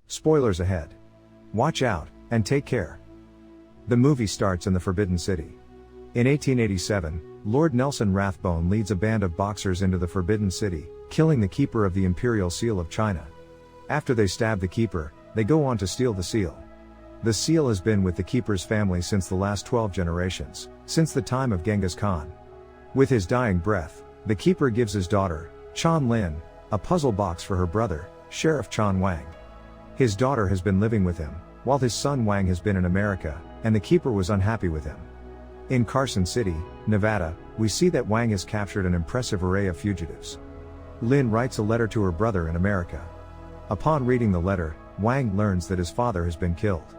Spoilers ahead. Watch out, and take care. The movie starts in the Forbidden City. In 1887, Lord Nelson Rathbone leads a band of boxers into the Forbidden City, killing the keeper of the Imperial Seal of China. After they stab the keeper, they go on to steal the seal. The seal has been with the keeper's family since the last 12 generations, since the time of Genghis Khan. With his dying breath, the keeper gives his daughter, Chan Lin, a puzzle box for her brother, Sheriff Chan Wang. His daughter has been living with him, while his son Wang has been in America, and the keeper was unhappy with him. In Carson City, Nevada, we see that Wang has captured an impressive array of fugitives. Lin writes a letter to her brother in America. Upon reading the letter, Wang learns that his father has been killed.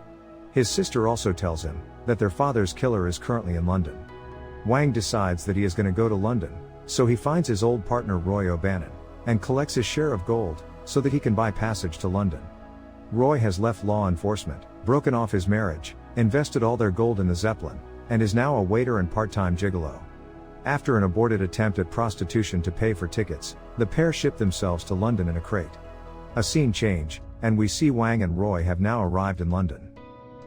His sister also tells him that their father's killer is currently in London. Wang decides that he is going to go to London, so he finds his old partner Roy O'Bannon, and collects his share of gold, so that he can buy passage to London. Roy has left law enforcement, broken off his marriage, invested all their gold in the Zeppelin, and is now a waiter and part-time gigolo. After an aborted attempt at prostitution to pay for tickets, the pair ship themselves to London in a crate. A scene change, and we see Wang and Roy have now arrived in London.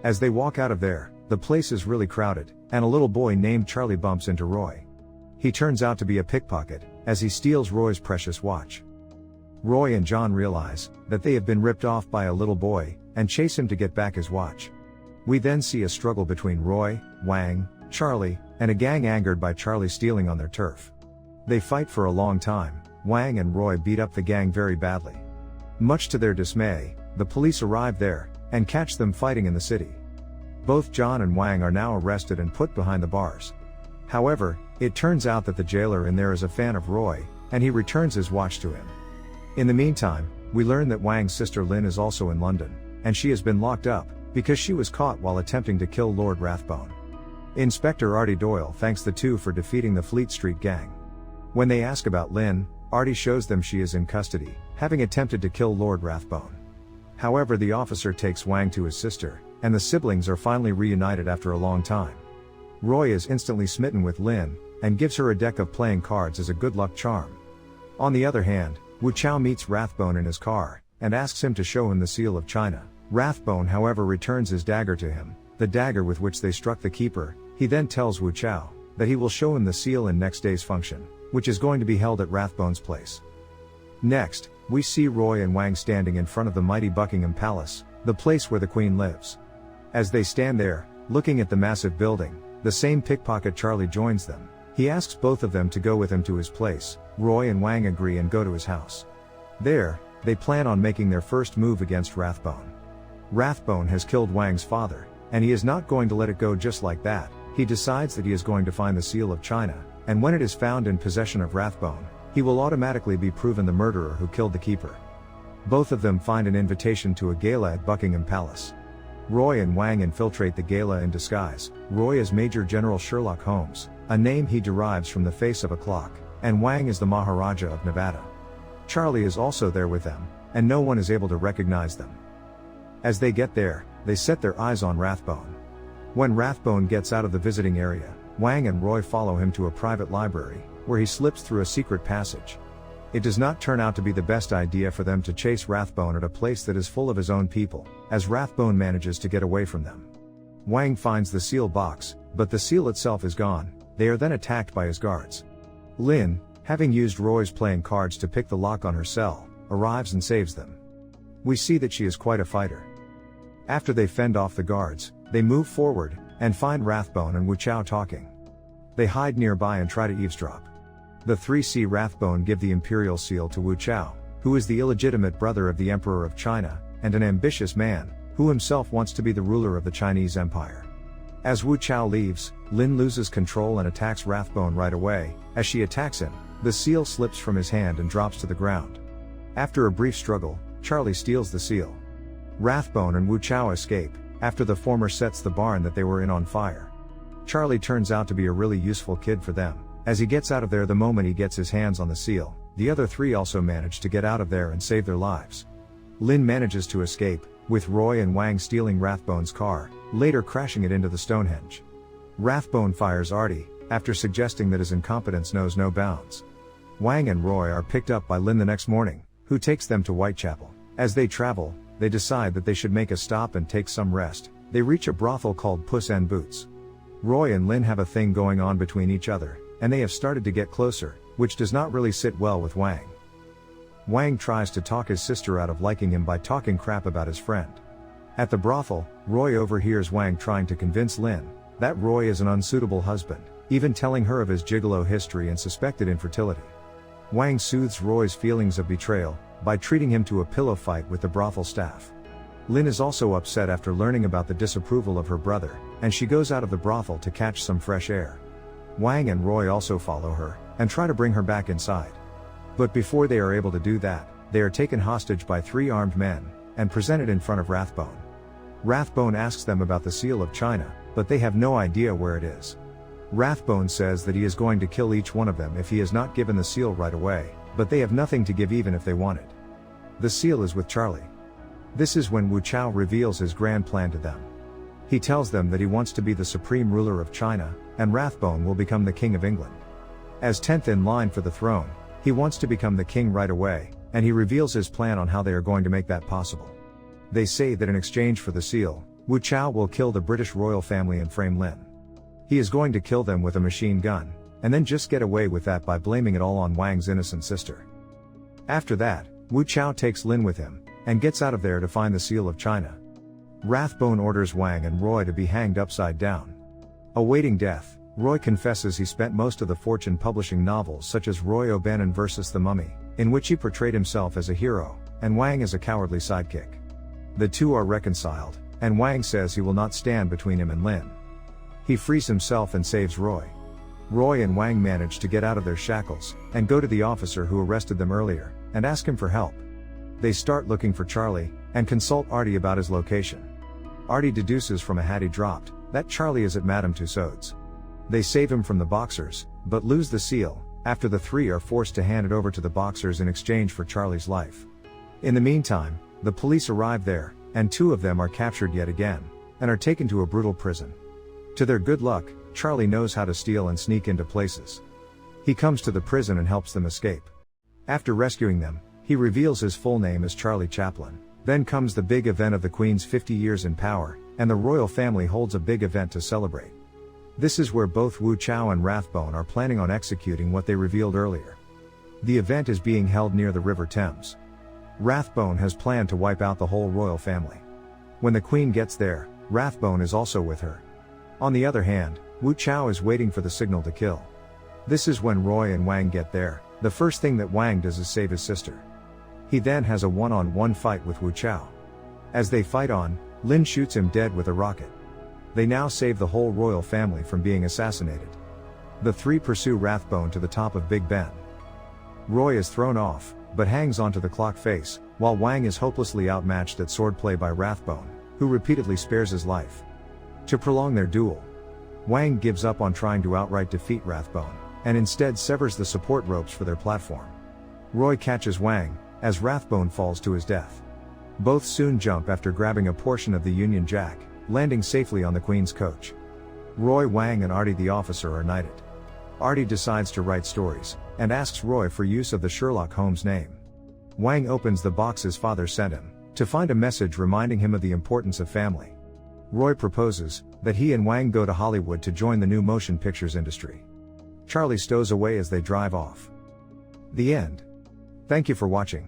As they walk out of there, the place is really crowded, and a little boy named Charlie bumps into Roy. He turns out to be a pickpocket, as he steals Roy's precious watch. Roy and John realize that they have been ripped off by a little boy, and chase him to get back his watch. We then see a struggle between Roy, Wang, Charlie, and a gang angered by Charlie stealing on their turf. They fight for a long time. Wang and Roy beat up the gang very badly. Much to their dismay, the police arrive there, and catch them fighting in the city. Both John and Wang are now arrested and put behind the bars. However, it turns out that the jailer in there is a fan of Roy, and he returns his watch to him. In the meantime, we learn that Wang's sister Lin is also in London, and she has been locked up, because she was caught while attempting to kill Lord Rathbone. Inspector Artie Doyle thanks the two for defeating the Fleet Street gang. When they ask about Lin, Artie shows them she is in custody, having attempted to kill Lord Rathbone. However, the officer takes Wang to his sister, and the siblings are finally reunited after a long time. Roy is instantly smitten with Lin, and gives her a deck of playing cards as a good luck charm. On the other hand, Wu Chao meets Rathbone in his car, and asks him to show him the seal of China. Rathbone however returns his dagger to him, the dagger with which they struck the keeper. He then tells Wu Chao that he will show him the seal in next day's function, which is going to be held at Rathbone's place. Next, we see Roy and Wang standing in front of the mighty Buckingham Palace, the place where the Queen lives. As they stand there, looking at the massive building, the same pickpocket Charlie joins them. He asks both of them to go with him to his place. Roy and Wang agree and go to his house. There, they plan on making their first move against Rathbone. Rathbone has killed Wang's father, and he is not going to let it go just like that. He decides that he is going to find the seal of China, and when it is found in possession of Rathbone, he will automatically be proven the murderer who killed the keeper. Both of them find an invitation to a gala at Buckingham Palace. Roy and Wang infiltrate the gala in disguise. Roy is Major General Sherlock Holmes, a name he derives from the face of a clock, and Wang is the Maharaja of Nevada. Charlie is also there with them, and no one is able to recognize them. As they get there, they set their eyes on Rathbone. When Rathbone gets out of the visiting area, Wang and Roy follow him to a private library, where he slips through a secret passage. It does not turn out to be the best idea for them to chase Rathbone at a place that is full of his own people, as Rathbone manages to get away from them. Wang finds the seal box, but the seal itself is gone. They are then attacked by his guards. Lin, having used Roy's playing cards to pick the lock on her cell, arrives and saves them. We see that she is quite a fighter. After they fend off the guards, they move forward, and find Rathbone and Wu Chao talking. They hide nearby and try to eavesdrop. The three see Rathbone give the imperial seal to Wu Chao, who is the illegitimate brother of the Emperor of China, and an ambitious man, who himself wants to be the ruler of the Chinese Empire. As Wu Chao leaves, Lin loses control and attacks Rathbone right away. As she attacks him, the seal slips from his hand and drops to the ground. After a brief struggle, Charlie steals the seal. Rathbone and Wu Chao escape, after the former sets the barn that they were in on fire. Charlie turns out to be a really useful kid for them, as he gets out of there the moment he gets his hands on the seal. The other three also manage to get out of there and save their lives. Lin manages to escape, with Roy and Wang stealing Rathbone's car, later crashing it into the Stonehenge. Rathbone fires Artie, after suggesting that his incompetence knows no bounds. Wang and Roy are picked up by Lin the next morning, who takes them to Whitechapel. As they travel, they decide that they should make a stop and take some rest. They reach a brothel called Puss in Boots. Roy and Lin have a thing going on between each other, and they have started to get closer, which does not really sit well with Wang. Wang tries to talk his sister out of liking him by talking crap about his friend. At the brothel, Roy overhears Wang trying to convince Lin that Roy is an unsuitable husband, even telling her of his gigolo history and suspected infertility. Wang soothes Roy's feelings of betrayal by treating him to a pillow fight with the brothel staff. Lin is also upset after learning about the disapproval of her brother, and she goes out of the brothel to catch some fresh air. Wang and Roy also follow her and try to bring her back inside. But before they are able to do that, they are taken hostage by 3 armed men and presented in front of Rathbone. Rathbone asks them about the Seal of China, but they have no idea where it is. Rathbone says that he is going to kill each one of them if he is not given the seal right away, but they have nothing to give even if they want it. The seal is with Charlie. This is when Wu Chao reveals his grand plan to them. He tells them that he wants to be the supreme ruler of China, and Rathbone will become the King of England. As 10th in line for the throne, he wants to become the king right away, and he reveals his plan on how they are going to make that possible. They say that in exchange for the seal, Wu Chao will kill the British royal family and frame Lin. He is going to kill them with a machine gun, and then just get away with that by blaming it all on Wang's innocent sister. After that, Wu Chao takes Lin with him, and gets out of there to find the Seal of China. Rathbone orders Wang and Roy to be hanged upside down. Awaiting death, Roy confesses he spent most of the fortune publishing novels such as Roy O'Bannon vs. the Mummy, in which he portrayed himself as a hero, and Wang as a cowardly sidekick. The two are reconciled, and Wang says he will not stand between him and Lin. He frees himself and saves Roy. Roy and Wang manage to get out of their shackles, and go to the officer who arrested them earlier, and ask him for help. They start looking for Charlie, and consult Artie about his location. Artie deduces from a hat he dropped, that Charlie is at Madame Tussauds. They save him from the boxers, but lose the seal, after the 3 are forced to hand it over to the boxers in exchange for Charlie's life. In the meantime, the police arrive there, and 2 of them are captured yet again, and are taken to a brutal prison. To their good luck, Charlie knows how to steal and sneak into places. He comes to the prison and helps them escape. After rescuing them, he reveals his full name as Charlie Chaplin. Then comes the big event of the Queen's 50 years in power, and the royal family holds a big event to celebrate. This is where both Wu Chao and Rathbone are planning on executing what they revealed earlier. The event is being held near the River Thames. Rathbone has planned to wipe out the whole royal family. When the Queen gets there, Rathbone is also with her. On the other hand, Wu Chao is waiting for the signal to kill. This is when Roy and Wang get there. The first thing that Wang does is save his sister. He then has a one-on-one fight with Wu Chao. As they fight on, Lin shoots him dead with a rocket. They now save the whole royal family from being assassinated. The 3 pursue Rathbone to the top of Big Ben. Roy is thrown off, but hangs onto the clock face, while Wang is hopelessly outmatched at swordplay by Rathbone, who repeatedly spares his life. To prolong their duel, Wang gives up on trying to outright defeat Rathbone, and instead severs the support ropes for their platform. Roy catches Wang, as Rathbone falls to his death. Both soon jump after grabbing a portion of the Union Jack, landing safely on the Queen's coach. Roy, Wang and Artie the officer are knighted. Artie decides to write stories, and asks Roy for use of the Sherlock Holmes name. Wang opens the box his father sent him, to find a message reminding him of the importance of family. Roy proposes that he and Wang go to Hollywood to join the new motion pictures industry. Charlie stows away as they drive off. The end. Thank you for watching.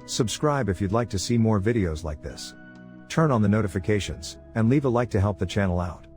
Subscribe if you'd like to see more videos like this. Turn on the notifications, and leave a like to help the channel out.